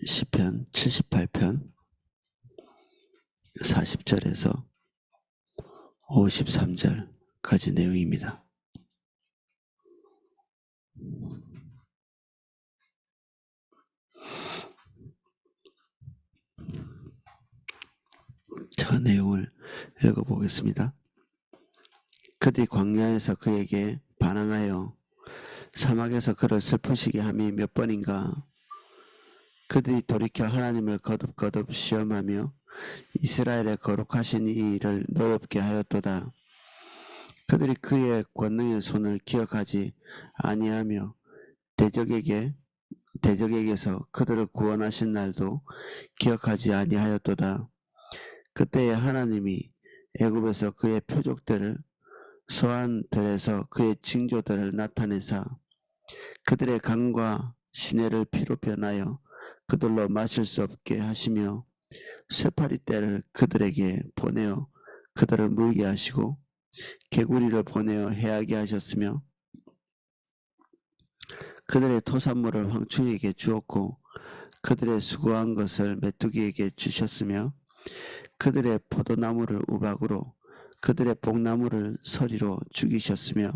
시편 78편 40절에서 53절까지 내용입니다. 제가 내용을 읽어보겠습니다. 그들이 광야에서 그에게 반항하여 사막에서 그를 슬프시게 함이 몇 번인가. 그들이 돌이켜 하나님을 거듭거듭 시험하며 이스라엘의 거룩하신 이 일을 노엽게 하였도다. 그들이 그의 권능의 손을 기억하지 아니하며 대적에게서 그들을 구원하신 날도 기억하지 아니하였도다. 그때에 하나님이 애굽에서 그의 표적들을 소환들에서 그의 징조들을 나타내사 그들의 강과 시내를 피로 변하여 그들로 마실 수 없게 하시며 쇠파리 떼를 그들에게 보내어 그들을 물게 하시고 개구리를 보내어 해하게 하셨으며 그들의 토산물을 황충에게 주었고 그들의 수고한 것을 메뚜기에게 주셨으며 그들의 포도나무를 우박으로 그들의 뽕나무를 서리로 죽이셨으며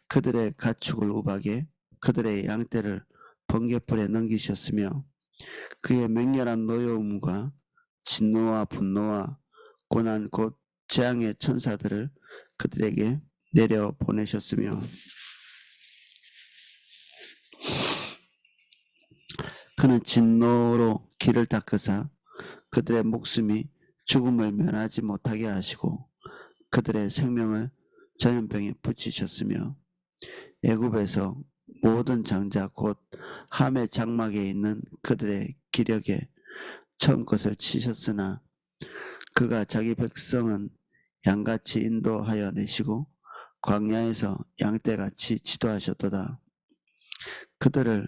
그들의 가축을 우박에 그들의 양떼를 번갯불에 넘기셨으며 그의 맹렬한 노여움과 진노와 분노와 고난 곧 재앙의 천사들을 그들에게 내려 보내셨으며 그는 진노로 길을 닦으사 그들의 목숨이 죽음을 면하지 못하게 하시고 그들의 생명을 전염병에 붙이셨으며 애굽에서 모든 장자 곧 함의 장막에 있는 그들의 기력에 처음 것을 치셨으나 그가 자기 백성은 양같이 인도하여 내시고 광야에서 양떼같이 지도하셨도다. 그들을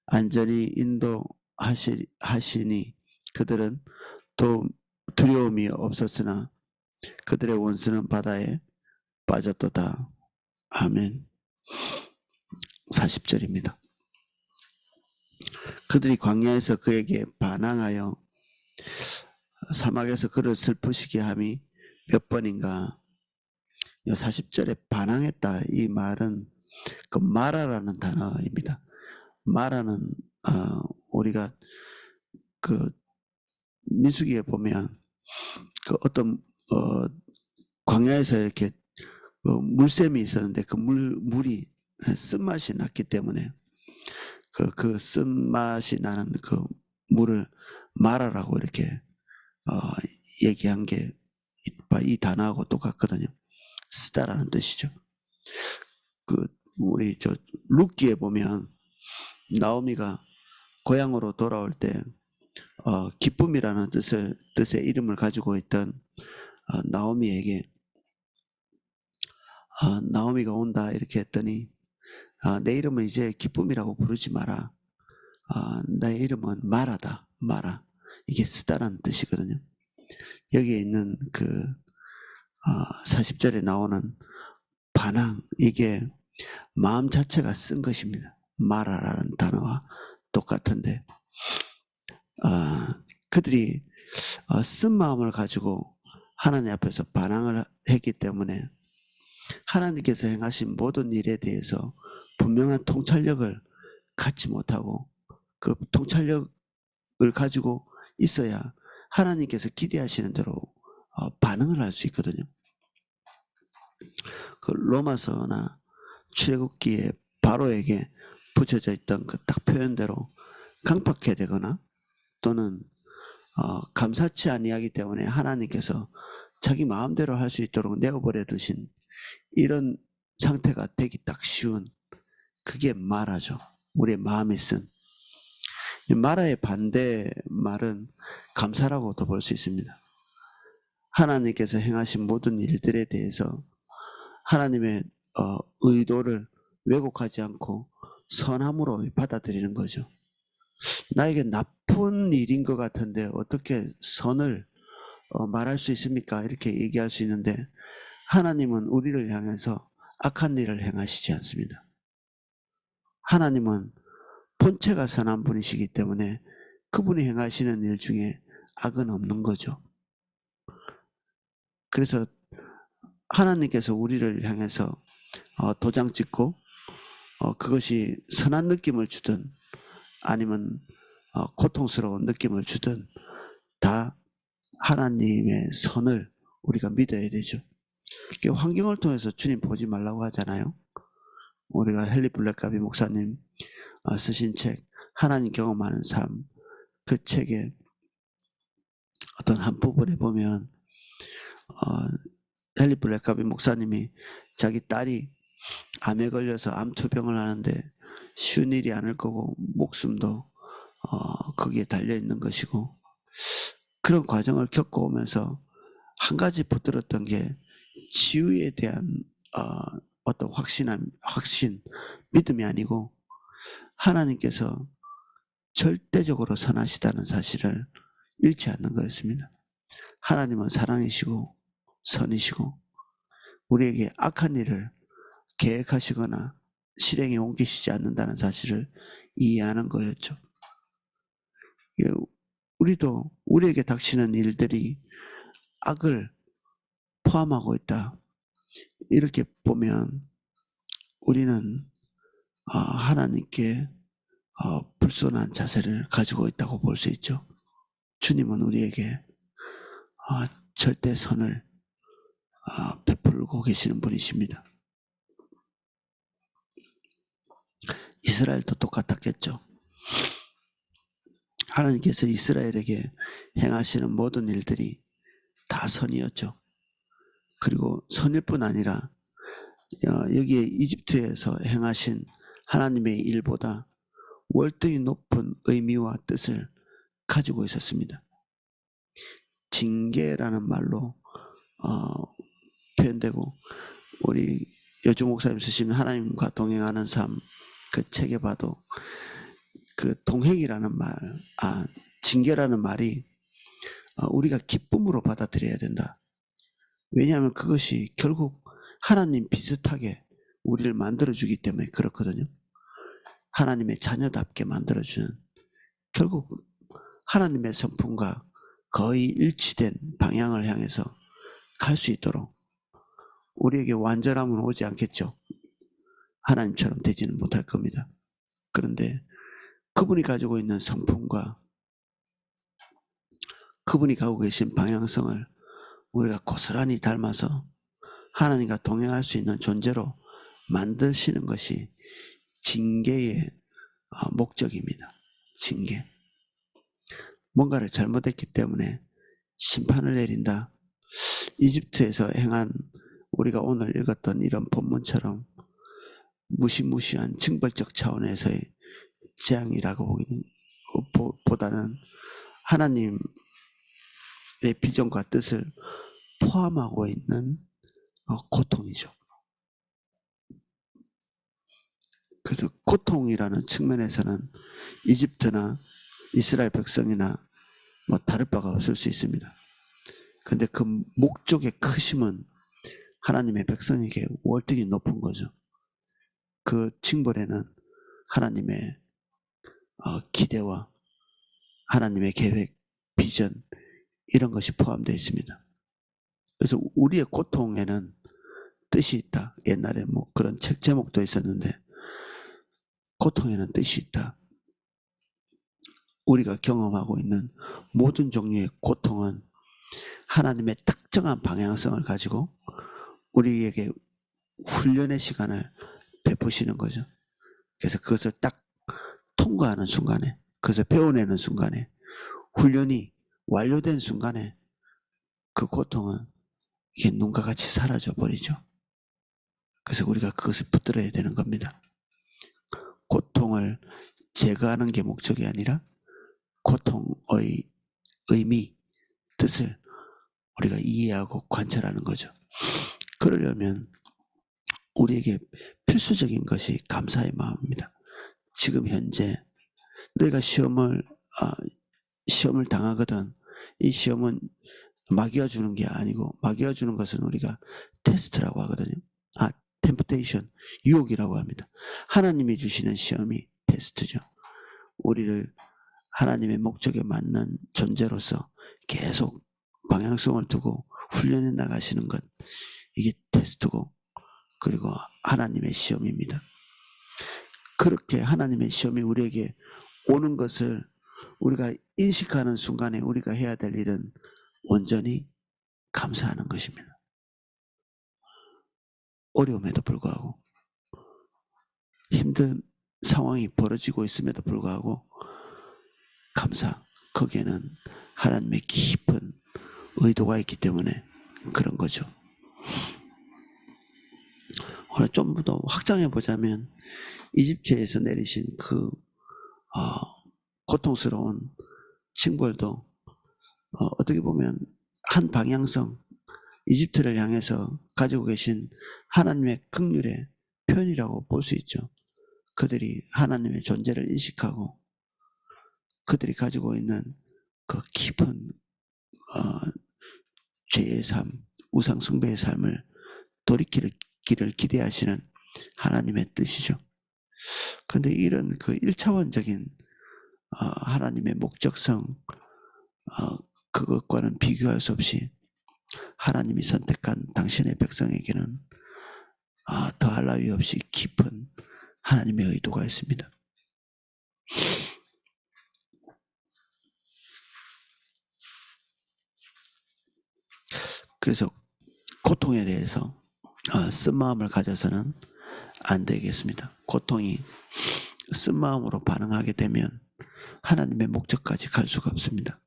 안전히 인도하시니 그들은 또 두려움이 없었으나 그들의 원수는 바다에 빠졌도다. 아멘. 40절입니다. 그들이 광야에서 그에게 반항하여 사막에서 그를 슬프시게 함이 몇 번인가. 40절에 반항했다. 이 말은 그 마라라는 단어입니다. 마라는 우리가 그 민수기에 보면 그 어떤 광야에서 이렇게 물샘이 있었는데 그 물이 쓴맛이 났기 때문에 그 쓴맛이 나는 그 물을 마라라고 이렇게 얘기한 게 이 단어하고 똑같거든요. 쓰다라는 뜻이죠. 우리 룻기에 보면 나오미가 고향으로 돌아올 때 기쁨이라는 뜻의 이름을 가지고 있던 나오미에게 나오미가 온다 이렇게 했더니 내 이름은 이제 기쁨이라고 부르지 마라. 나의 이름은 마라다. 마라. 이게 쓰다라는 뜻이거든요. 여기에 있는 40절에 나오는 반항, 이게 마음 자체가 쓴 것입니다. 마라라는 단어와 똑같은데 그들이 쓴 마음을 가지고 하나님 앞에서 반항을 했기 때문에 하나님께서 행하신 모든 일에 대해서 분명한 통찰력을 갖지 못하고 그 통찰력을 가지고 있어야 하나님께서 기대하시는 대로 반응을 할 수 있거든요. 그 로마서나 출애굽기에 바로에게 붙여져 있던 그 딱 표현대로 강팍해야 되거나 또는 감사치 아니하기 때문에 하나님께서 자기 마음대로 할 수 있도록 내어버려 두신 이런 상태가 되기 딱 쉬운 그게 마라죠. 우리의 마음에 쓴. 마라의 반대 말은 감사라고도 볼 수 있습니다. 하나님께서 행하신 모든 일들에 대해서 하나님의 의도를 왜곡하지 않고 선함으로 받아들이는 거죠. 나에게 나쁜 일인 것 같은데 어떻게 선을 말할 수 있습니까? 이렇게 얘기할 수 있는데 하나님은 우리를 향해서 악한 일을 행하시지 않습니다. 하나님은 본체가 선한 분이시기 때문에 그분이 행하시는 일 중에 악은 없는 거죠. 그래서 하나님께서 우리를 향해서 도장 찍고 그것이 선한 느낌을 주든 아니면 고통스러운 느낌을 주든 다 하나님의 선을 우리가 믿어야 되죠. 환경을 통해서 주님 보지 말라고 하잖아요. 우리가 헨리 블랙가비 목사님 쓰신 책 하나님 경험하는 삶, 그 책의 어떤 한 부분에 보면 헨리 블랙가비 목사님이 자기 딸이 암에 걸려서 암투병을 하는데 쉬운 일이 아닐 거고 목숨도 거기에 달려있는 것이고, 그런 과정을 겪어오면서 한 가지 붙들었던 게 치유에 대한 어떤 확신, 믿음이 아니고 하나님께서 절대적으로 선하시다는 사실을 잃지 않는 거였습니다. 하나님은 사랑이시고 선이시고 우리에게 악한 일을 계획하시거나 실행에 옮기시지 않는다는 사실을 이해하는 거였죠. 우리도 우리에게 닥치는 일들이 악을 포함하고 있다, 이렇게 보면 우리는 하나님께 불손한 자세를 가지고 있다고 볼 수 있죠. 주님은 우리에게 절대 선을 베풀고 계시는 분이십니다. 이스라엘도 똑같았겠죠. 하나님께서 이스라엘에게 행하시는 모든 일들이 다 선이었죠. 그리고 선일 뿐 아니라 여기에 이집트에서 행하신 하나님의 일보다 월등히 높은 의미와 뜻을 가지고 있었습니다. 징계라는 말로 표현되고, 우리 여주 목사님 쓰신 하나님과 동행하는 삶 그 책에 봐도 그 동행이라는 말, 징계라는 말이 우리가 기쁨으로 받아들여야 된다. 왜냐하면 그것이 결국 하나님 비슷하게 우리를 만들어주기 때문에 그렇거든요. 하나님의 자녀답게 만들어주는, 결국 하나님의 성품과 거의 일치된 방향을 향해서 갈 수 있도록, 우리에게 완전함은 오지 않겠죠. 하나님처럼 되지는 못할 겁니다. 그런데 그분이 가지고 있는 성품과 그분이 가고 계신 방향성을 우리가 고스란히 닮아서 하나님과 동행할 수 있는 존재로 만드시는 것이 징계의 목적입니다. 징계. 뭔가를 잘못했기 때문에 심판을 내린다. 이집트에서 행한 우리가 오늘 읽었던 이런 본문처럼 무시무시한 징벌적 차원에서의 재앙이라고 보다는 하나님의 비전과 뜻을 포함하고 있는 고통이죠. 그래서 고통이라는 측면에서는 이집트나 이스라엘 백성이나 다를 바가 없을 수 있습니다. 근데 그 목적의 크심은 하나님의 백성에게 월등히 높은 거죠. 그 징벌에는 하나님의 기대와 하나님의 계획, 비전, 이런 것이 포함되어 있습니다. 그래서 우리의 고통에는 뜻이 있다. 옛날에 그런 책 제목도 있었는데, 고통에는 뜻이 있다. 우리가 경험하고 있는 모든 종류의 고통은 하나님의 특정한 방향성을 가지고 우리에게 훈련의 시간을 베푸시는 거죠. 그래서 그것을 딱 통과하는 순간에, 그것을 배워내는 순간에, 훈련이 완료된 순간에 그 고통은 이게 눈과 같이 사라져 버리죠. 그래서 우리가 그것을 붙들어야 되는 겁니다. 고통을 제거하는 게 목적이 아니라 고통의 의미, 뜻을 우리가 이해하고 관찰하는 거죠. 그러려면 우리에게 필수적인 것이 감사의 마음입니다. 지금 현재 너희가 시험을 당하거든, 이 시험은 마귀가 주는 게 아니고, 마귀가 주는 것은 우리가 테스트라고 하거든요. 템프테이션, 유혹이라고 합니다. 하나님이 주시는 시험이 테스트죠. 우리를 하나님의 목적에 맞는 존재로서 계속 방향성을 두고 훈련해 나가시는 것, 이게 테스트고, 그리고 하나님의 시험입니다. 그렇게 하나님의 시험이 우리에게 오는 것을 우리가 인식하는 순간에 우리가 해야 될 일은 온전히 감사하는 것입니다. 어려움에도 불구하고, 힘든 상황이 벌어지고 있음에도 불구하고 감사, 거기에는 하나님의 깊은 의도가 있기 때문에 그런 거죠. 오늘 좀 더 확장해 보자면, 이집트에서 내리신 그 고통스러운 징벌도 어떻게 보면 한 방향성, 이집트를 향해서 가지고 계신 하나님의 긍휼의 표현이라고 볼 수 있죠. 그들이 하나님의 존재를 인식하고 그들이 가지고 있는 그 깊은 죄의 삶, 우상 숭배의 삶을 돌이키기를 기대하시는 하나님의 뜻이죠. 그런데 이런 그 1차원적인 하나님의 목적성, 그것과는 비교할 수 없이 하나님이 선택한 당신의 백성에게는 더할 나위 없이 깊은 하나님의 의도가 있습니다. 그래서 고통에 대해서 쓴 마음을 가져서는 안 되겠습니다. 고통이 쓴 마음으로 반응하게 되면 하나님의 목적까지 갈 수가 없습니다.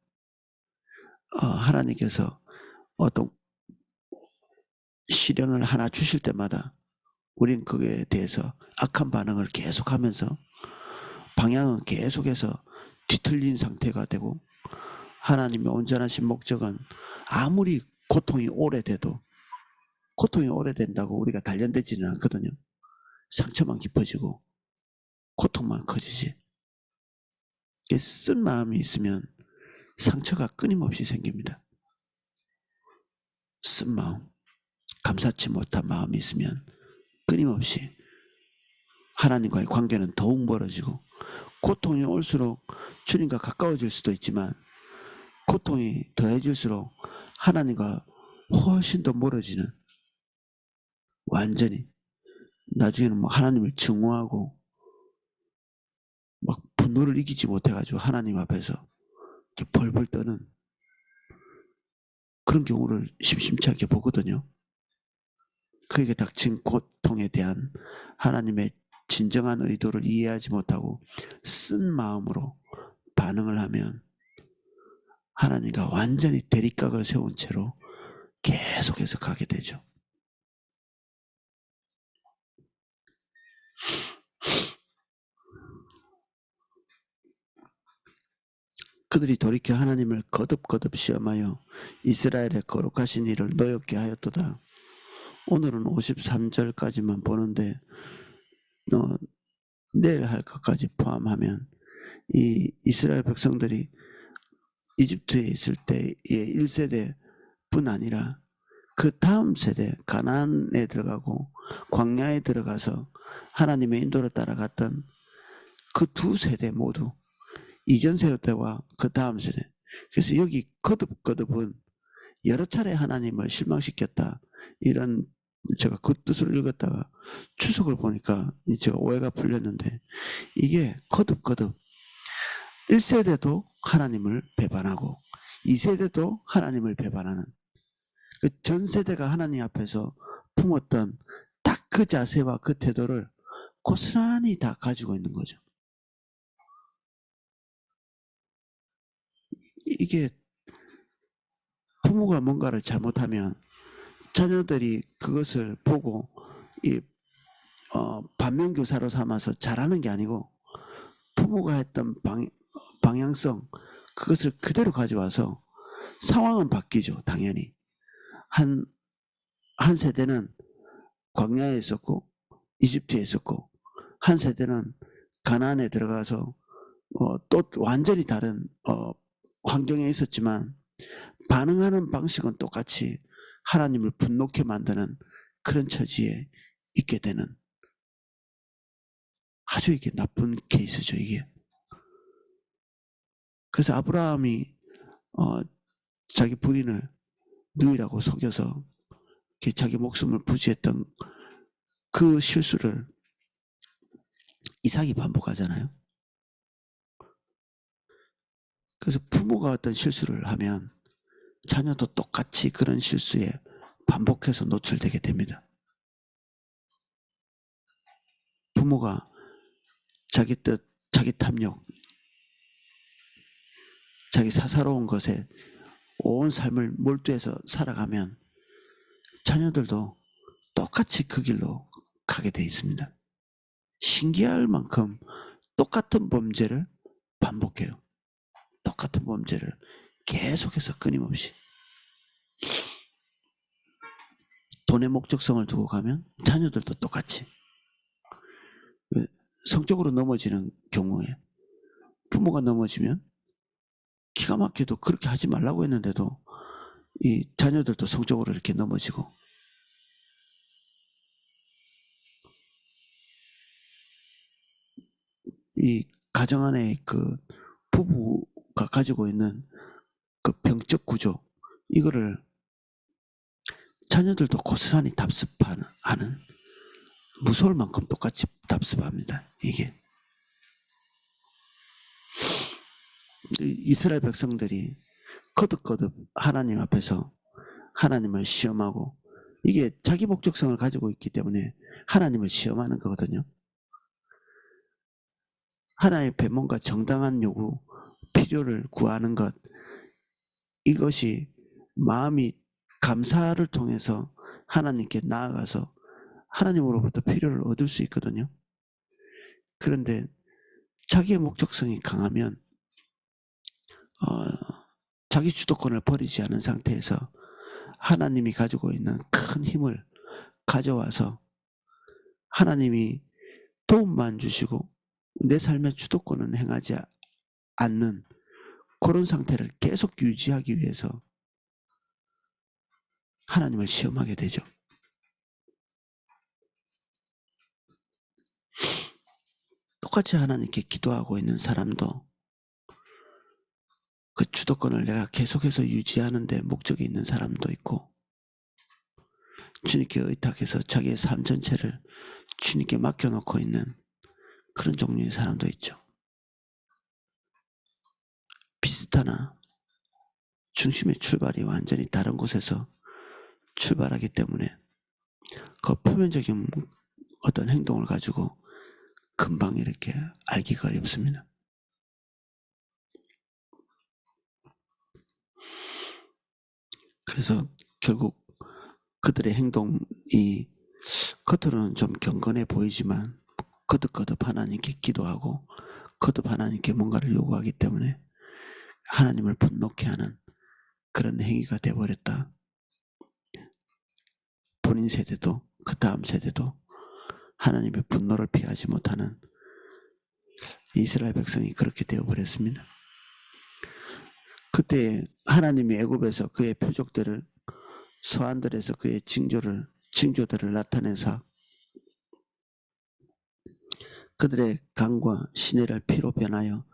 하나님께서 어떤 시련을 하나 주실 때마다 우린 그에 대해서 악한 반응을 계속하면서 방향은 계속해서 뒤틀린 상태가 되고, 하나님의 온전하신 목적은 아무리 고통이 오래돼도, 고통이 오래된다고 우리가 단련되지는 않거든요. 상처만 깊어지고 고통만 커지지. 쓴 마음이 있으면 상처가 끊임없이 생깁니다. 쓴 마음, 감사치 못한 마음이 있으면 끊임없이 하나님과의 관계는 더욱 멀어지고, 고통이 올수록 주님과 가까워질 수도 있지만 고통이 더해질수록 하나님과 훨씬 더 멀어지는, 완전히 나중에는 뭐 하나님을 증오하고 막 분노를 이기지 못해가지고 하나님 앞에서 이렇게 벌벌 떠는 그런 경우를 심심치 않게 보거든요. 그에게 닥친 고통에 대한 하나님의 진정한 의도를 이해하지 못하고 쓴 마음으로 반응을 하면 하나님과 완전히 대립각을 세운 채로 계속해서 가게 되죠. 그들이 돌이켜 하나님을 거듭거듭 시험하여 이스라엘의 거룩하신 이를 노엽게 하였도다. 오늘은 53절까지만 보는데 내일 할 것까지 포함하면 이 이스라엘 백성들이 이집트에 있을 때의 1세대뿐 아니라 그 다음 세대 가나안에 들어가고 광야에 들어가서 하나님의 인도를 따라갔던 그 두 세대 모두, 이전 세대와 그 다음 세대, 그래서 여기 거듭거듭은 여러 차례 하나님을 실망시켰다, 이런, 제가 그 뜻을 읽었다가 추석을 보니까 제가 오해가 풀렸는데, 이게 거듭거듭 1세대도 하나님을 배반하고 2세대도 하나님을 배반하는, 그 전 세대가 하나님 앞에서 품었던 딱 그 자세와 그 태도를 고스란히 다 가지고 있는 거죠. 이게 부모가 뭔가를 잘못하면 자녀들이 그것을 보고 이 반면교사로 삼아서 잘하는 게 아니고, 부모가 했던 방향성, 그것을 그대로 가져와서, 상황은 바뀌죠. 당연히 한 세대는 광야에 있었고 이집트에 있었고, 한 세대는 가나안에 들어가서 또 완전히 다른 환경에 있었지만 반응하는 방식은 똑같이 하나님을 분노케 만드는 그런 처지에 있게 되는, 아주 이게 나쁜 케이스죠. 이게 그래서 아브라함이 자기 부인을 누이라고 속여서 자기 목숨을 부지했던 그 실수를 이삭이 반복하잖아요. 그래서 부모가 어떤 실수를 하면 자녀도 똑같이 그런 실수에 반복해서 노출되게 됩니다. 부모가 자기 뜻, 자기 탐욕, 자기 사사로운 것에 온 삶을 몰두해서 살아가면 자녀들도 똑같이 그 길로 가게 돼 있습니다. 신기할 만큼 똑같은 범죄를 반복해요. 똑같은 범죄를 계속해서 끊임없이. 돈의 목적성을 두고 가면 자녀들도 똑같이. 성적으로 넘어지는 경우에 부모가 넘어지면 기가 막혀도 그렇게 하지 말라고 했는데도 이 자녀들도 성적으로 이렇게 넘어지고, 이 가정 안에 그 부부가 가지고 있는 그 병적 구조, 이거를 자녀들도 고스란히 답습하는, 무서울 만큼 똑같이 답습합니다. 이게 이스라엘 백성들이 거듭거듭 하나님 앞에서 하나님을 시험하고, 이게 자기 목적성을 가지고 있기 때문에 하나님을 시험하는 거거든요. 하나님 앞에 뭔가 정당한 요구, 필요를 구하는 것, 이것이 마음이 감사를 통해서 하나님께 나아가서 하나님으로부터 필요를 얻을 수 있거든요. 그런데 자기의 목적성이 강하면 자기 주도권을 버리지 않은 상태에서 하나님이 가지고 있는 큰 힘을 가져와서 하나님이 도움만 주시고 내 삶의 주도권은 행하지 않는 그런 상태를 계속 유지하기 위해서 하나님을 시험하게 되죠. 똑같이 하나님께 기도하고 있는 사람도 그 주도권을 내가 계속해서 유지하는 데 목적이 있는 사람도 있고, 주님께 의탁해서 자기의 삶 전체를 주님께 맡겨놓고 있는 그런 종류의 사람도 있죠. 비슷하나 중심의 출발이 완전히 다른 곳에서 출발하기 때문에 그 표면적인 어떤 행동을 가지고 금방 이렇게 알기가 어렵습니다. 그래서 결국 그들의 행동이 겉으로는 좀 경건해 보이지만 거듭거듭 하나님께 기도하고 거듭 하나님께 뭔가를 요구하기 때문에 하나님을 분노케 하는 그런 행위가 되어버렸다. 본인 세대도 그 다음 세대도 하나님의 분노를 피하지 못하는 이스라엘 백성이 그렇게 되어버렸습니다. 그때 하나님이 애굽에서 그의 표적들을, 소환들에서 그의 징조들을 나타내사 그들의 간과 시내를 피로 변하여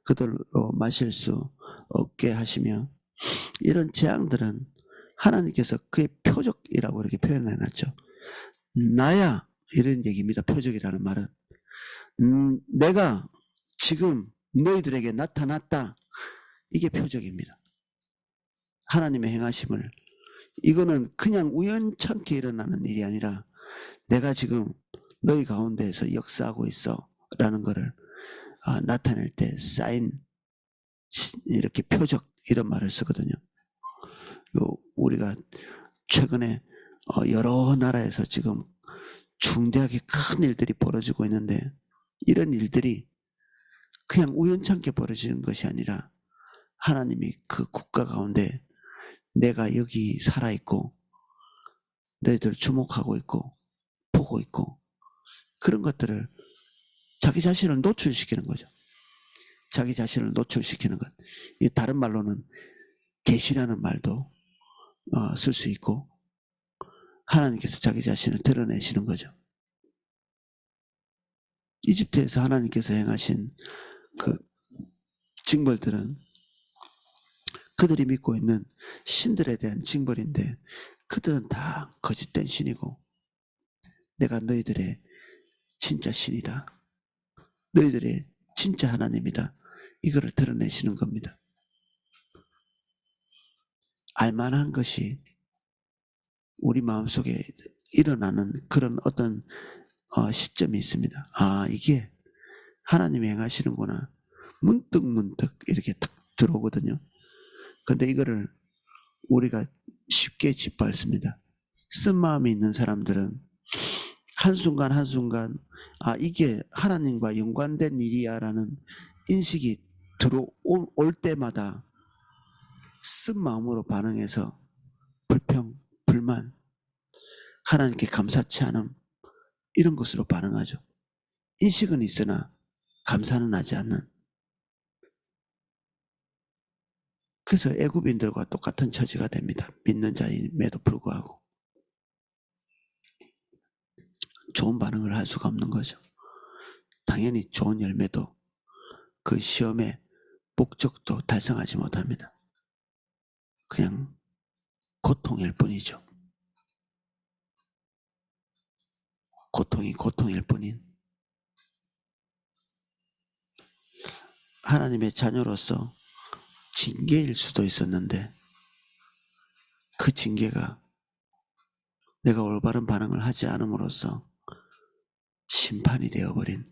그들로 마실 수 없게 하시며, 이런 재앙들은 하나님께서 그의 표적이라고 이렇게 표현해놨죠. 나야, 이런 얘기입니다. 표적이라는 말은 내가 지금 너희들에게 나타났다, 이게 표적입니다. 하나님의 행하심을, 이거는 그냥 우연찮게 일어나는 일이 아니라 내가 지금 너희 가운데에서 역사하고 있어 라는 것을 나타낼 때 사인, 이렇게 표적, 이런 말을 쓰거든요. 우리가 최근에 여러 나라에서 지금 중대하게 큰 일들이 벌어지고 있는데, 이런 일들이 그냥 우연찮게 벌어지는 것이 아니라 하나님이 그 국가 가운데 내가 여기 살아있고 너희들 주목하고 있고 보고 있고, 그런 것들을 자기 자신을 노출시키는 거죠. 자기 자신을 노출시키는 것. 이 다른 말로는 계시라는 말도 쓸 수 있고, 하나님께서 자기 자신을 드러내시는 거죠. 이집트에서 하나님께서 행하신 그 징벌들은 그들이 믿고 있는 신들에 대한 징벌인데 그들은 다 거짓된 신이고 내가 너희들의 진짜 신이다. 너희들의 진짜 하나님이다. 이거를 드러내시는 겁니다. 알만한 것이 우리 마음속에 일어나는 그런 어떤 시점이 있습니다. 아, 이게 하나님이 행하시는구나. 문득 이렇게 딱 들어오거든요. 근데 이거를 우리가 쉽게 짓밟습니다. 쓴 마음이 있는 사람들은 한순간 아, 이게 하나님과 연관된 일이야라는 인식이 들어올 때마다 쓴 마음으로 반응해서 불평, 불만, 하나님께 감사치 않음 이런 것으로 반응하죠. 인식은 있으나 감사는 하지 않는. 그래서 애굽인들과 똑같은 처지가 됩니다. 믿는 자임에도 불구하고 좋은 반응을 할 수가 없는 거죠. 당연히 좋은 열매도 그 시험의 목적도 달성하지 못합니다. 그냥 고통일 뿐이죠. 고통일 뿐인. 하나님의 자녀로서 징계일 수도 있었는데 그 징계가 내가 올바른 반응을 하지 않음으로써 심판이 되어버린.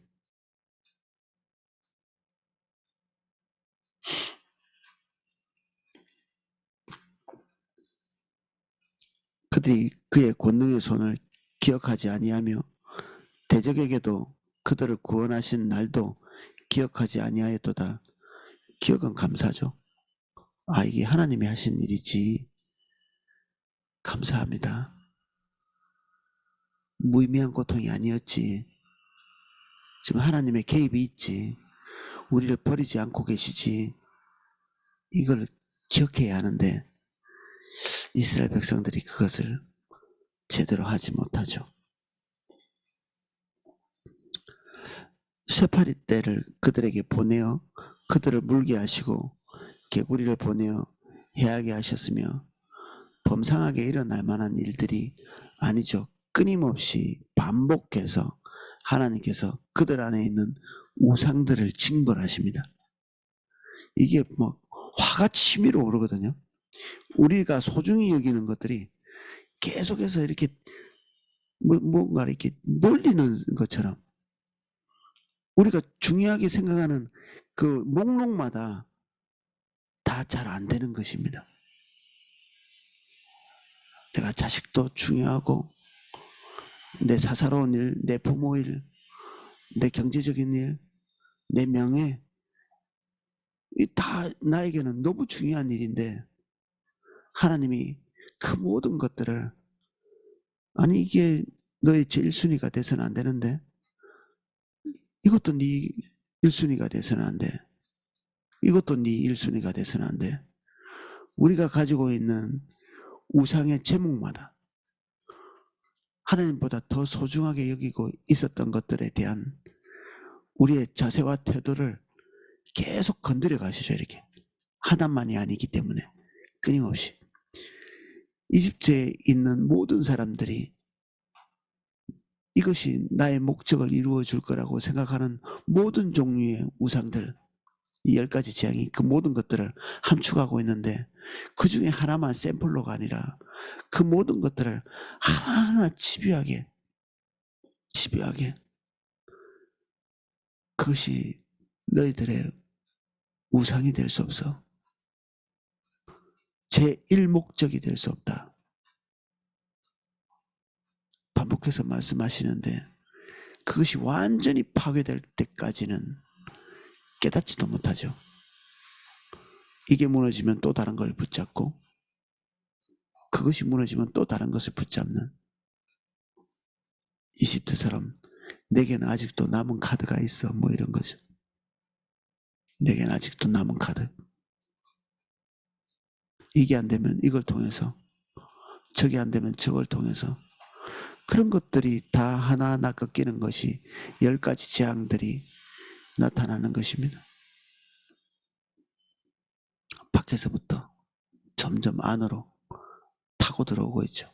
그들이 그의 권능의 손을 기억하지 아니하며 대적에게도 그들을 구원하신 날도 기억하지 아니하였도다. 기억은 감사죠. 아, 이게 하나님이 하신 일이지. 감사합니다. 무의미한 고통이 아니었지. 지금 하나님의 개입이 있지. 우리를 버리지 않고 계시지. 이걸 기억해야 하는데 이스라엘 백성들이 그것을 제대로 하지 못하죠. 쇠파리 떼를 그들에게 보내어 그들을 물게 하시고 개구리를 보내어 해하게 하셨으며 범상하게 일어날 만한 일들이 아니죠. 끊임없이 반복해서 하나님께서 그들 안에 있는 우상들을 징벌하십니다. 이게 뭐 화가 치밀어 오르거든요. 우리가 소중히 여기는 것들이 계속해서 이렇게 뭔가 이렇게 놀리는 것처럼 우리가 중요하게 생각하는 그 목록마다 다 잘 안 되는 것입니다. 내가 자식도 중요하고 내 사사로운 일, 내 부모 일, 내 경제적인 일, 내 명예 다 나에게는 너무 중요한 일인데 하나님이 그 모든 것들을 아니 이게 너의 제 1순위가 돼서는 안 되는데 이것도 네 1순위가 돼서는 안 돼. 이것도 네 1순위가 돼서는 안 돼. 우리가 가지고 있는 우상의 제목마다 하나님보다 더 소중하게 여기고 있었던 것들에 대한 우리의 자세와 태도를 계속 건드려 가시죠. 이렇게 하나만이 아니기 때문에 끊임없이 이집트에 있는 모든 사람들이 이것이 나의 목적을 이루어 줄 거라고 생각하는 모든 종류의 우상들 이 10가지 재앙이 그 모든 것들을 함축하고 있는데 그 중에 하나만 샘플로가 아니라 그 모든 것들을 하나하나 집요하게 그것이 너희들의 우상이 될 수 없어. 제1목적이 될 수 없다. 반복해서 말씀하시는데 그것이 완전히 파괴될 때까지는 깨닫지도 못하죠. 이게 무너지면 또 다른 걸 붙잡고 그것이 무너지면 또 다른 것을 붙잡는 이집트처럼 내게는 아직도 남은 카드가 있어 뭐 이런 거죠. 내게는 아직도 남은 카드. 이게 안 되면 이걸 통해서 저게 안 되면 저걸 통해서 그런 것들이 다 하나하나 꺾이는 것이 10가지 재앙들이 나타나는 것입니다. 밖에서부터 점점 안으로 타고 들어오고 있죠.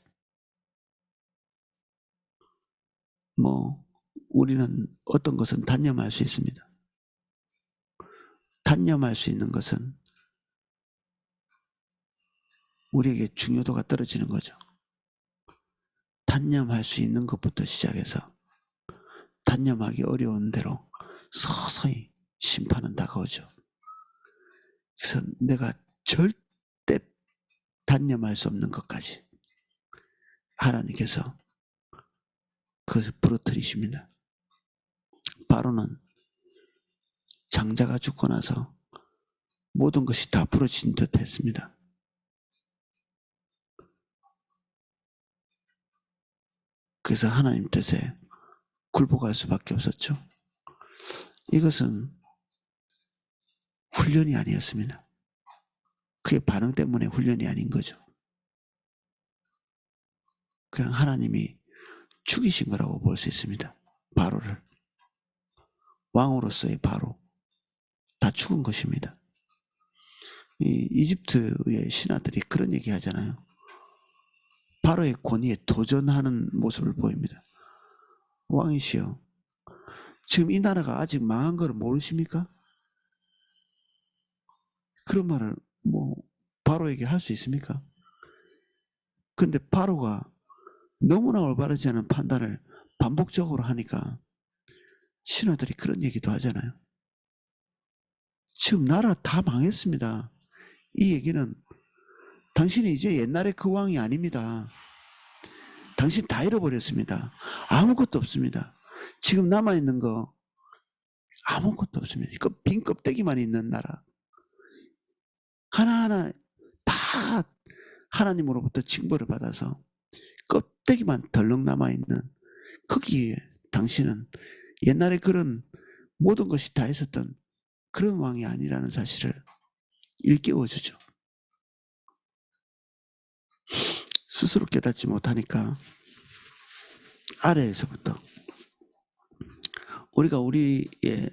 뭐 우리는 어떤 것은 단념할 수 있습니다. 단념할 수 있는 것은 우리에게 중요도가 떨어지는 거죠. 단념할 수 있는 것부터 시작해서 단념하기 어려운 대로 서서히 심판은 다가오죠. 그래서 내가 절대 단념할 수 없는 것까지 하나님께서 그것을 부러뜨리십니다. 바로는 장자가 죽고 나서 모든 것이 다 부러진 듯 했습니다. 그래서 하나님 뜻에 굴복할 수밖에 없었죠. 이것은 훈련이 아니었습니다. 그의 반응 때문에 훈련이 아닌 거죠. 그냥 하나님이 죽이신 거라고 볼 수 있습니다. 바로를. 왕으로서의 바로. 다 죽은 것입니다. 이 이집트의 신하들이 그런 얘기 하잖아요. 바로의 권위에 도전하는 모습을 보입니다. 왕이시여, 지금 이 나라가 아직 망한 걸 모르십니까? 그런 말을 뭐 바로에게 할 수 있습니까? 근데 바로가 너무나 올바르지 않은 판단을 반복적으로 하니까 신하들이 그런 얘기도 하잖아요. 지금 나라 다 망했습니다. 이 얘기는 당신이 이제 옛날의 그 왕이 아닙니다. 당신 다 잃어버렸습니다. 아무것도 없습니다. 지금 남아있는 거 아무것도 없습니다. 빈 껍데기만 있는 나라. 하나하나 다 하나님으로부터 징벌을 받아서 껍데기만 덜렁 남아있는 거기에 당신은 옛날에 그런 모든 것이 다 있었던 그런 왕이 아니라는 사실을 일깨워주죠. 스스로 깨닫지 못하니까 아래에서부터 우리가 우리의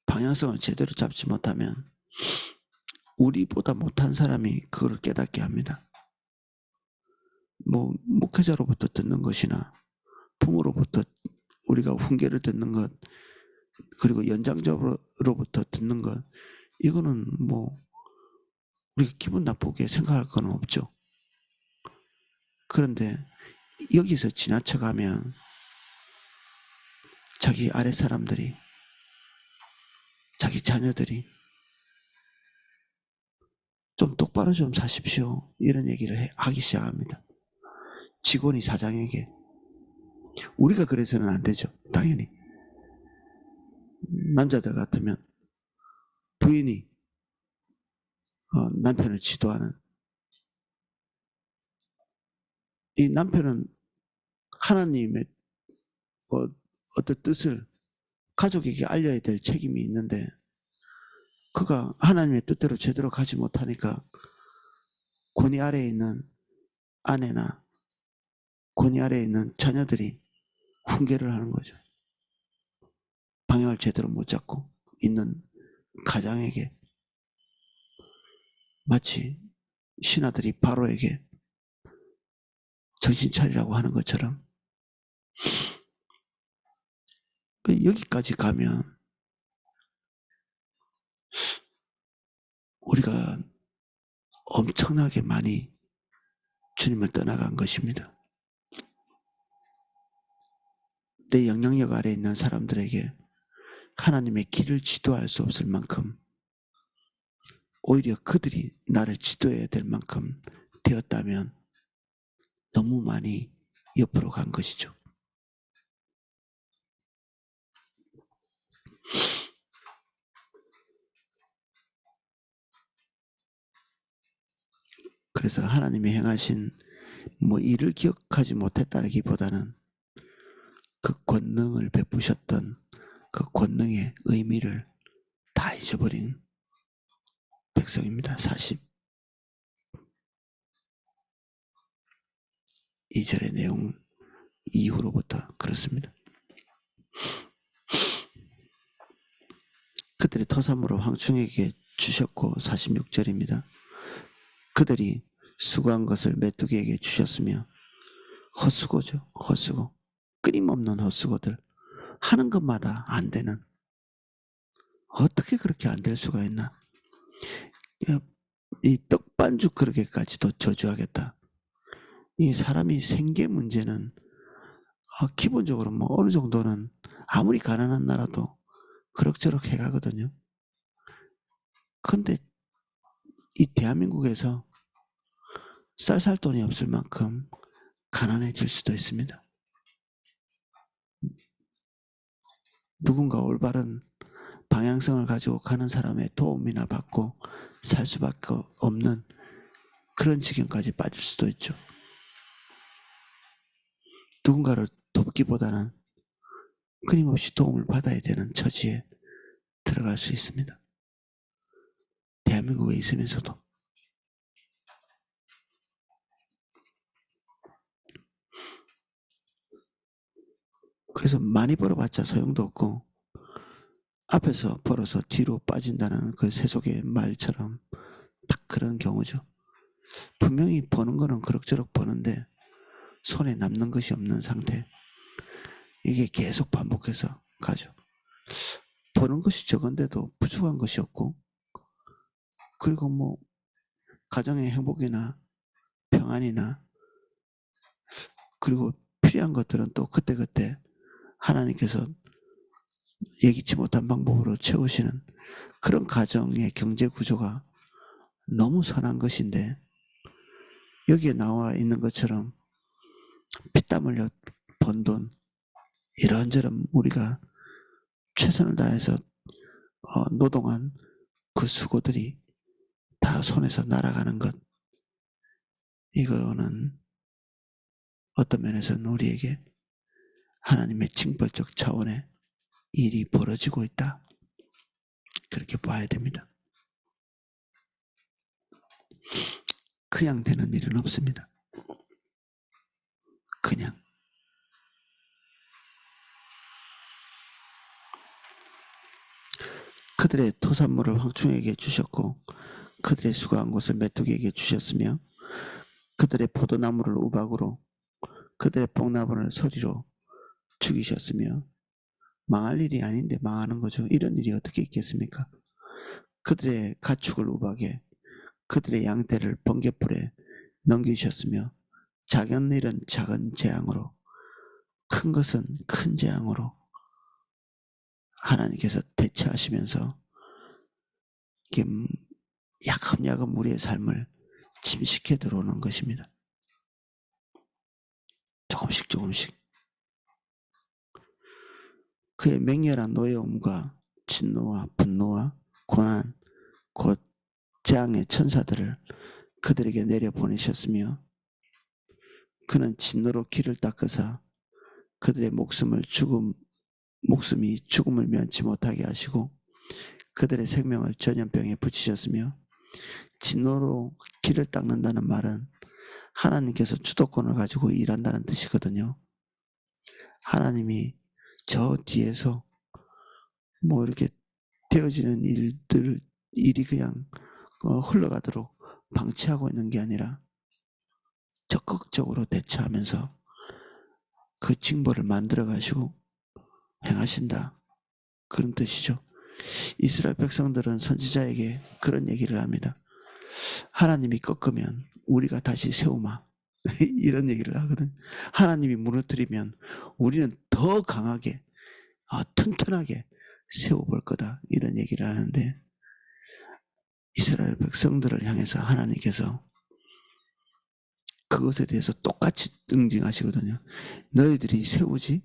방향성을 제대로 잡지 못하면 우리보다 못한 사람이 그걸 깨닫게 합니다. 뭐 목회자로부터 듣는 것이나 부모로부터 우리가 훈계를 듣는 것, 그리고 연장자로부터 듣는 것, 이거는 뭐 우리가 기분 나쁘게 생각할 건 없죠. 그런데 여기서 지나쳐가면 자기 아래 사람들이, 자기 자녀들이 좀 똑바로 좀 사십시오, 이런 얘기를 하기 시작합니다. 직원이 사장에게. 우리가 그래서는 안 되죠. 당연히 남자들 같으면 부인이 남편을 지도하는, 이 남편은 하나님의 어떤 뜻을 가족에게 알려야 될 책임이 있는데 그가 하나님의 뜻대로 제대로 가지 못하니까 권위 아래에 있는 아내나 권위 아래에 있는 자녀들이 훈계를 하는 거죠. 방향을 제대로 못 잡고 있는 가장에게 마치 신하들이 바로에게 정신 차리라고 하는 것처럼, 여기까지 가면 우리가 엄청나게 많이 주님을 떠나간 것입니다. 내 영향력 아래에 있는 사람들에게 하나님의 길을 지도할 수 없을 만큼, 오히려 그들이 나를 지도해야 될 만큼 되었다면 너무 많이 옆으로 간 것이죠. 그래서 하나님이 행하신 뭐 일을 기억하지 못했다기보다는 그 권능을 베푸셨던 그 권능의 의미를 다 잊어버린 백성입니다. 42절의 내용 이후로부터 그렇습니다. 그들이 토사물을 황충에게 주셨고, 46절입니다. 그들이 수고한 것을 메뚜기에게 주셨으며 헛수고죠. 헛수고. 끊임없는 헛수고들. 하는 것마다 안 되는. 어떻게 그렇게 안 될 수가 있나. 이 떡반죽 그릇에까지도 저주하겠다. 이 사람이 생계 문제는 기본적으로 뭐 어느 정도는 아무리 가난한 나라도 그럭저럭 해가거든요. 근데 이 대한민국에서 쌀 살 돈이 없을 만큼 가난해질 수도 있습니다. 누군가 올바른 방향성을 가지고 가는 사람의 도움이나 받고 살 수밖에 없는 그런 지경까지 빠질 수도 있죠. 누군가를 돕기보다는 끊임없이 도움을 받아야 되는 처지에 들어갈 수 있습니다. 대한민국에 있으면서도. 그래서 많이 벌어봤자 소용도 없고 앞에서 벌어서 뒤로 빠진다는 그 세속의 말처럼 딱 그런 경우죠. 분명히 버는 거는 그럭저럭 버는데 손에 남는 것이 없는 상태. 이게 계속 반복해서 가죠. 버는 것이 적은데도 부족한 것이 없고 그리고 뭐 가정의 행복이나 평안이나 그리고 필요한 것들은 또 그때그때 하나님께서 예기치 못한 방법으로 채우시는 그런 가정의 경제 구조가 너무 선한 것인데 여기에 나와 있는 것처럼 피땀 흘려 번 돈 이런저런 우리가 최선을 다해서 노동한 그 수고들이 다 손에서 날아가는 것 이거는 어떤 면에서는 우리에게 하나님의 징벌적 차원의 일이 벌어지고 있다. 그렇게 봐야 됩니다. 그냥 되는 일은 없습니다. 그냥. 그들의 토산물을 황충에게 주셨고 그들의 수고한 것을 메뚜기에게 주셨으며 그들의 포도나무를 우박으로 그들의 뽕나무를 서리로 죽이셨으며 망할 일이 아닌데 망하는 거죠. 이런 일이 어떻게 있겠습니까? 그들의 가축을 우박에 그들의 양떼를 번갯불에 넘기셨으며 작은 일은 작은 재앙으로 큰 것은 큰 재앙으로 하나님께서 대처하시면서 야금야금 우리의 삶을 침식해 들어오는 것입니다. 조금씩 조금씩. 그의 맹렬한 노여움과 진노와 분노와 고난 곧 재앙의 천사들을 그들에게 내려보내셨으며 그는 진노로 길을 닦으사 그들의 목숨이 죽음을 면치 못하게 하시고 그들의 생명을 전염병에 붙이셨으며 진노로 길을 닦는다는 말은 하나님께서 주도권을 가지고 일한다는 뜻이거든요. 하나님이 저 뒤에서 뭐 이렇게 되어지는 일이 그냥 흘러가도록 방치하고 있는 게 아니라 적극적으로 대처하면서 그 징벌을 만들어 가시고 행하신다. 그런 뜻이죠. 이스라엘 백성들은 선지자에게 그런 얘기를 합니다. 하나님이 꺾으면 우리가 다시 세우마. 이런 얘기를 하거든. 하나님이 무너뜨리면 우리는 더 강하게 튼튼하게 세워볼 거다. 이런 얘기를 하는데 이스라엘 백성들을 향해서 하나님께서 그것에 대해서 똑같이 응징하시거든요. 너희들이 세우지?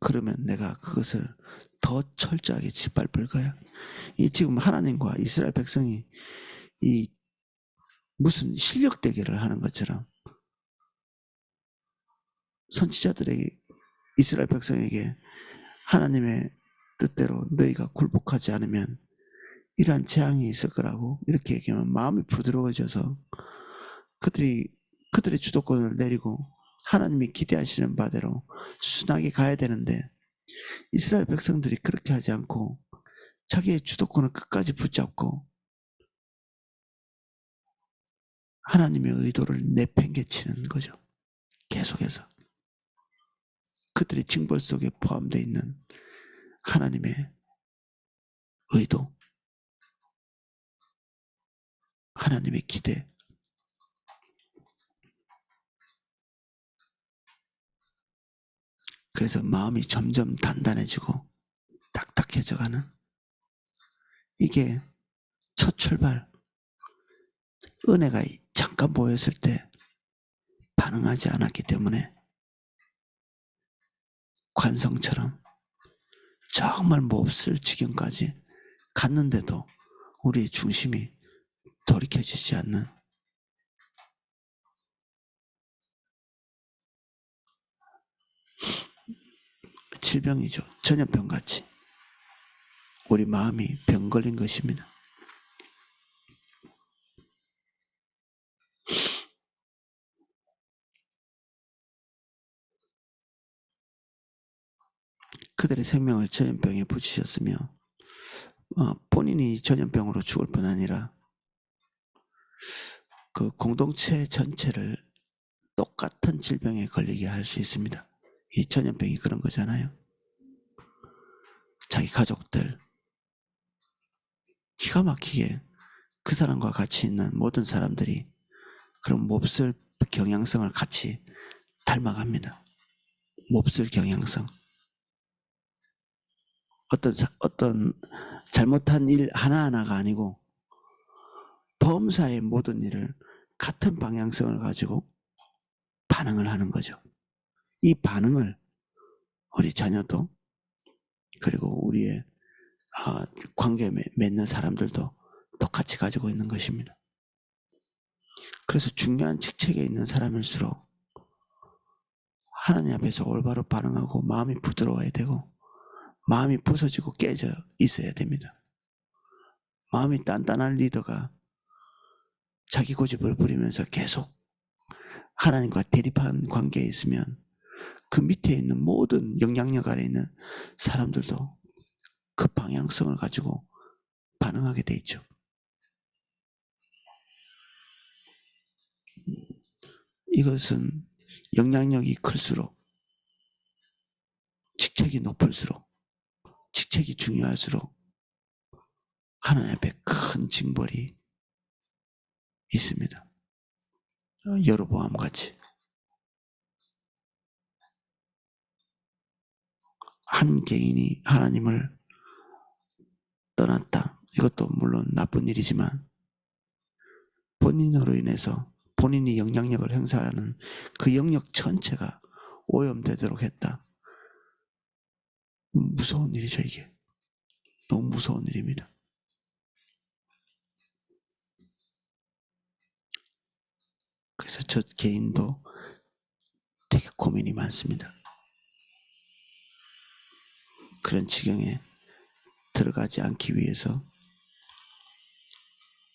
그러면 내가 그것을 더 철저하게 짓밟을 거야. 이 지금 하나님과 이스라엘 백성이 이 무슨 실력 대결을 하는 것처럼 선지자들에게 이스라엘 백성에게 하나님의 뜻대로 너희가 굴복하지 않으면 이러한 재앙이 있을 거라고 이렇게 얘기하면 마음이 부드러워져서 그들의 주도권을 내리고 하나님이 기대하시는 바대로 순하게 가야 되는데 이스라엘 백성들이 그렇게 하지 않고 자기의 주도권을 끝까지 붙잡고 하나님의 의도를 내팽개치는 거죠. 계속해서. 그들의 징벌 속에 포함되어 있는 하나님의 의도, 하나님의 기대, 그래서 마음이 점점 단단해지고 딱딱해져가는, 이게 첫 출발, 은혜가 잠깐 보였을 때 반응하지 않았기 때문에 관성처럼 정말 몹쓸 지경까지 갔는데도 우리의 중심이 돌이켜지지 않는, 질병이죠. 전염병같이 우리 마음이 병 걸린 것입니다. 그들의 생명을 전염병에 붙이셨으며 본인이 전염병으로 죽을 뿐 아니라 그 공동체 전체를 똑같은 질병에 걸리게 할 수 있습니다. 이 전염병이 그런 거잖아요. 자기 가족들, 기가 막히게 그 사람과 같이 있는 모든 사람들이 그런 몹쓸 경향성을 같이 닮아갑니다. 몹쓸 경향성. 어떤 잘못한 일 하나하나가 아니고 범사의 모든 일을 같은 방향성을 가지고 반응을 하는 거죠. 이 반응을 우리 자녀도, 그리고 우리의 관계 맺는 사람들도 똑같이 가지고 있는 것입니다. 그래서 중요한 직책에 있는 사람일수록 하나님 앞에서 올바로 반응하고 마음이 부드러워야 되고, 마음이 부서지고 깨져 있어야 됩니다. 마음이 단단한 리더가 자기 고집을 부리면서 계속 하나님과 대립한 관계에 있으면 그 밑에 있는 모든 영향력 아래 있는 사람들도 그 방향성을 가지고 반응하게 돼 있죠. 이것은 영향력이 클수록, 직책이 높을수록, 직책이 중요할수록 하나님 앞에 큰 징벌이 있습니다. 여로보암 같이 한 개인이 하나님을 떠났다. 이것도 물론 나쁜 일이지만 본인으로 인해서 본인이 영향력을 행사하는 그 영역 전체가 오염되도록 했다. 무서운 일이죠. 이게 너무 무서운 일입니다. 그래서 저 개인도 되게 고민이 많습니다. 그런 지경에 들어가지 않기 위해서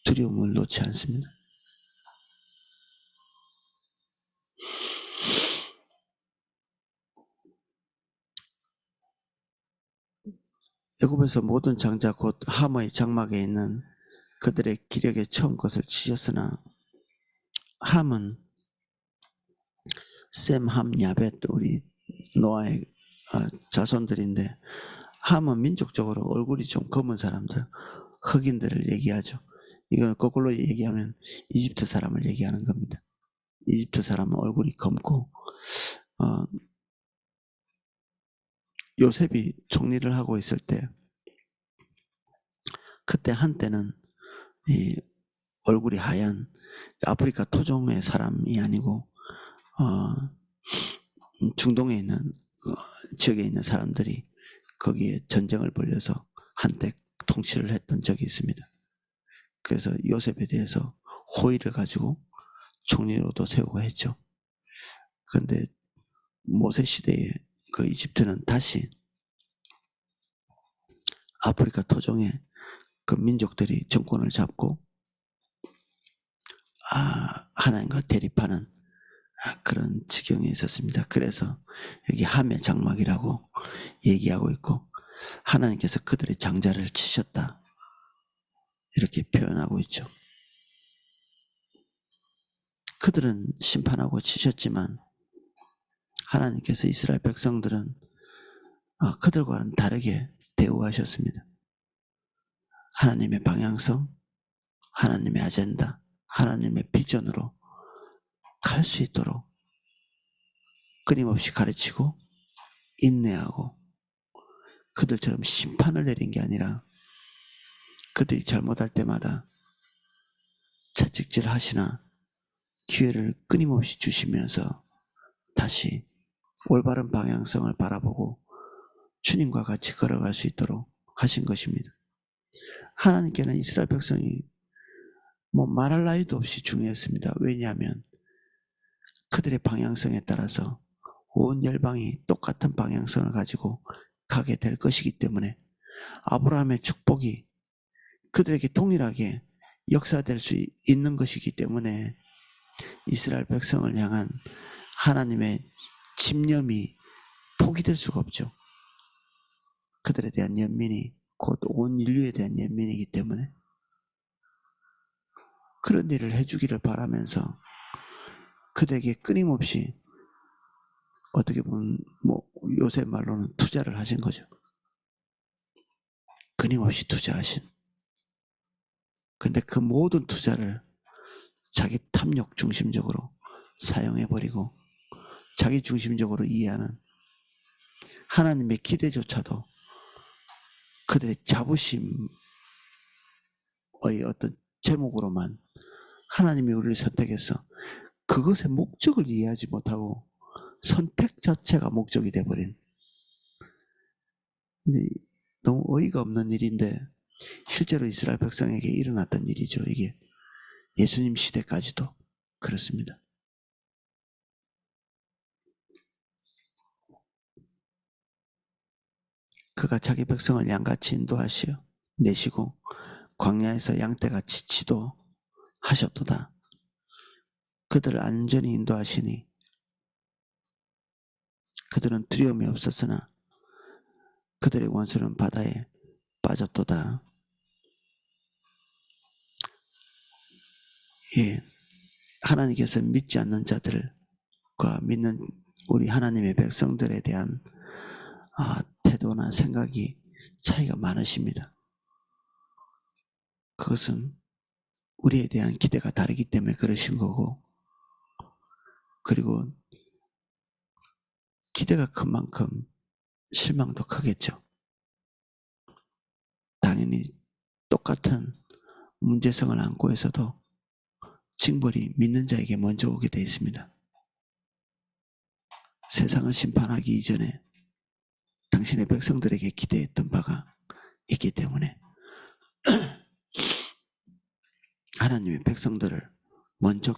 두려움을 놓지 않습니다. 애굽에서 모든 장자 곧 함의 장막에 있는 그들의 기력에 처음 것을 치셨으나 함은 셈, 함, 야벳, 우리 노아의 자손들인데, 함은 민족적으로 얼굴이 좀 검은 사람들, 흑인들을 얘기하죠. 이걸 거꾸로 얘기하면 이집트 사람을 얘기하는 겁니다. 이집트 사람은 얼굴이 검고 요셉이 총리를 하고 있을 때, 그때 한때는 이 얼굴이 하얀 아프리카 토종의 사람이 아니고 중동에 있는 지역에 있는 사람들이 거기에 전쟁을 벌여서 한때 통치를 했던 적이 있습니다. 그래서 요셉에 대해서 호의를 가지고 총리로도 세우고 했죠. 그런데 모세 시대에 그 이집트는 다시 아프리카 토종의 그 민족들이 정권을 잡고 하나님과 대립하는 그런 지경에 있었습니다. 그래서 여기 함의 장막이라고 얘기하고 있고, 하나님께서 그들의 장자를 치셨다 이렇게 표현하고 있죠. 그들은 심판하고 치셨지만 하나님께서 이스라엘 백성들은 그들과는 다르게 대우하셨습니다. 하나님의 방향성, 하나님의 아젠다, 하나님의 비전으로 갈 수 있도록 끊임없이 가르치고 인내하고 그들처럼 심판을 내린 게 아니라 그들이 잘못할 때마다 채찍질 하시나 기회를 끊임없이 주시면서 다시 올바른 방향성을 바라보고 주님과 같이 걸어갈 수 있도록 하신 것입니다. 하나님께는 이스라엘 백성이 말할 나위도 없이 중요했습니다. 왜냐하면 그들의 방향성에 따라서 온 열방이 똑같은 방향성을 가지고 가게 될 것이기 때문에 아브라함의 축복이 그들에게 동일하게 역사될 수 있는 것이기 때문에 이스라엘 백성을 향한 하나님의 집념이 포기될 수가 없죠. 그들에 대한 연민이 곧 온 인류에 대한 연민이기 때문에 그런 일을 해주기를 바라면서 그들에게 끊임없이 어떻게 보면 요새 말로는 투자를 하신 거죠. 끊임없이 투자하신. 근데 그 모든 투자를 자기 탐욕 중심적으로 사용해버리고 자기 중심적으로 이해하는 하나님의 기대조차도 그들의 자부심의 어떤 제목으로만 하나님이 우리를 선택해서 그것의 목적을 이해하지 못하고 선택 자체가 목적이 돼버린, 근데 너무 어이가 없는 일인데 실제로 이스라엘 백성에게 일어났던 일이죠. 이게 예수님 시대까지도 그렇습니다. 그가 자기 백성을 양같이 인도하시어 내시고 광야에서 양떼같이 지도하셨도다. 그들을 안전히 인도하시니 그들은 두려움이 없었으나 그들의 원수는 바다에 빠졌도다. 예, 하나님께서 믿지 않는 자들과 믿는 우리 하나님의 백성들에 대한 태도나 생각이 차이가 많으십니다. 그것은 우리에 대한 기대가 다르기 때문에 그러신 거고, 그리고 기대가 큰 만큼 실망도 크겠죠. 당연히 똑같은 문제성을 안고 있어도 징벌이 믿는 자에게 먼저 오게 되어 있습니다. 세상을 심판하기 이전에 당신의 백성들에게 기대했던 바가 있기 때문에 하나님의 백성들을 먼저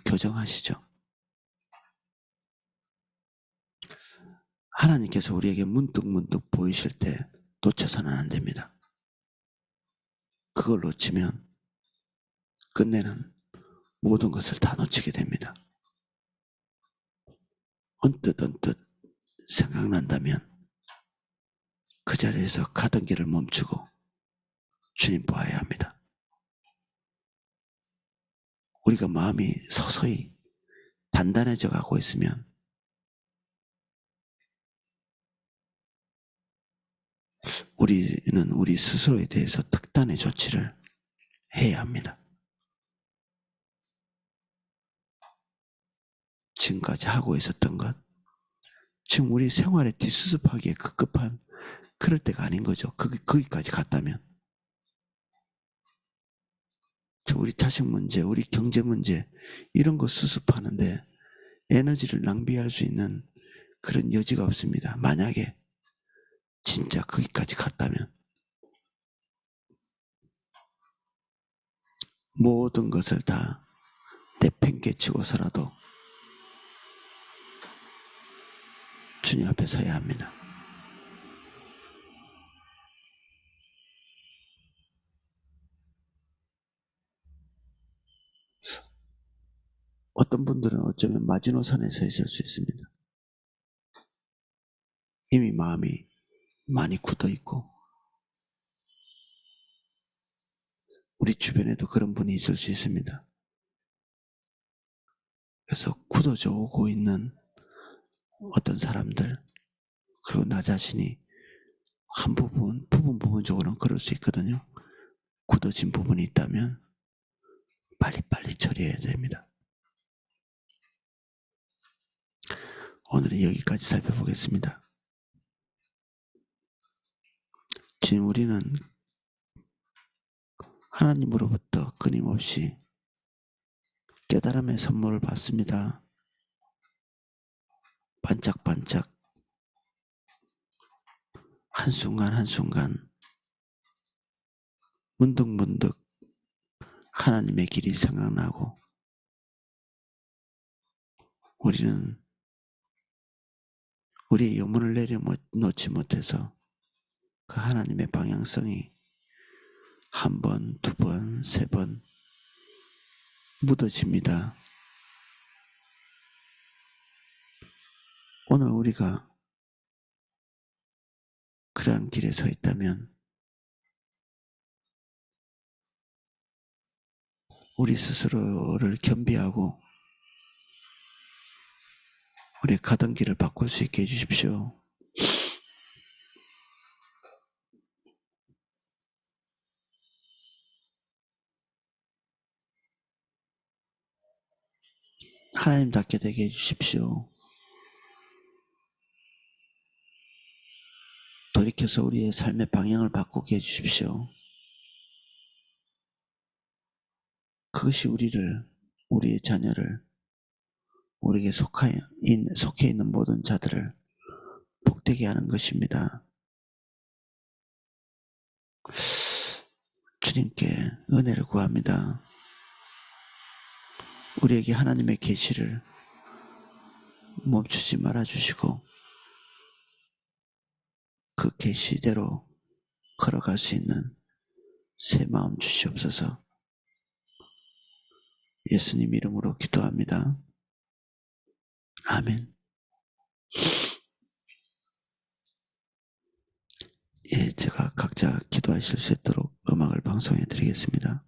교정하시죠. 하나님께서 우리에게 문득 보이실 때 놓쳐서는 안 됩니다. 그걸 놓치면 끝내는 모든 것을 다 놓치게 됩니다. 언뜻 생각난다면 그 자리에서 가던 길을 멈추고 주님 보아야 합니다. 우리가 마음이 서서히 단단해져 가고 있으면 우리는 우리 스스로에 대해서 특단의 조치를 해야 합니다. 지금까지 하고 있었던 것, 지금 우리 생활에 뒷수습하기에 급급한 그럴 때가 아닌 거죠. 거기까지 갔다면. 우리 자식 문제, 우리 경제 문제 이런 거 수습하는데 에너지를 낭비할 수 있는 그런 여지가 없습니다. 만약에 진짜 거기까지 갔다면 모든 것을 다 내팽개치고서라도 주님 앞에 서야 합니다. 어떤 분들은 어쩌면 마지노선에 서 있을 수 있습니다. 이미 마음이 많이 굳어 있고, 우리 주변에도 그런 분이 있을 수 있습니다. 그래서 굳어져 오고 있는 어떤 사람들, 그리고 나 자신이 한 부분적으로는 그럴 수 있거든요. 굳어진 부분이 있다면 빨리빨리 처리해야 됩니다. 오늘은 여기까지 살펴보겠습니다. 지금 우리는 하나님으로부터 끊임없이 깨달음의 선물을 받습니다. 반짝반짝 한순간 한순간 문득문득 하나님의 길이 생각나고 우리는 우리의 영혼을 내려놓지 못해서 그 하나님의 방향성이 한 번, 두 번, 세 번 묻어집니다. 오늘 우리가 그러한 길에 서 있다면 우리 스스로를 겸비하고 우리 가던 길을 바꿀 수 있게 해주십시오. 하나님답게 되게 해주십시오. 돌이켜서 우리의 삶의 방향을 바꾸게 해주십시오. 그것이 우리의 자녀를, 우리에게 속해 있는 모든 자들을 복되게 하는 것입니다. 주님께 은혜를 구합니다. 우리에게 하나님의 계시를 멈추지 말아 주시고 그 계시대로 걸어갈 수 있는 새 마음 주시옵소서. 예수님 이름으로 기도합니다. 아멘. 예, 제가 각자 기도하실 수 있도록 음악을 방송해 드리겠습니다.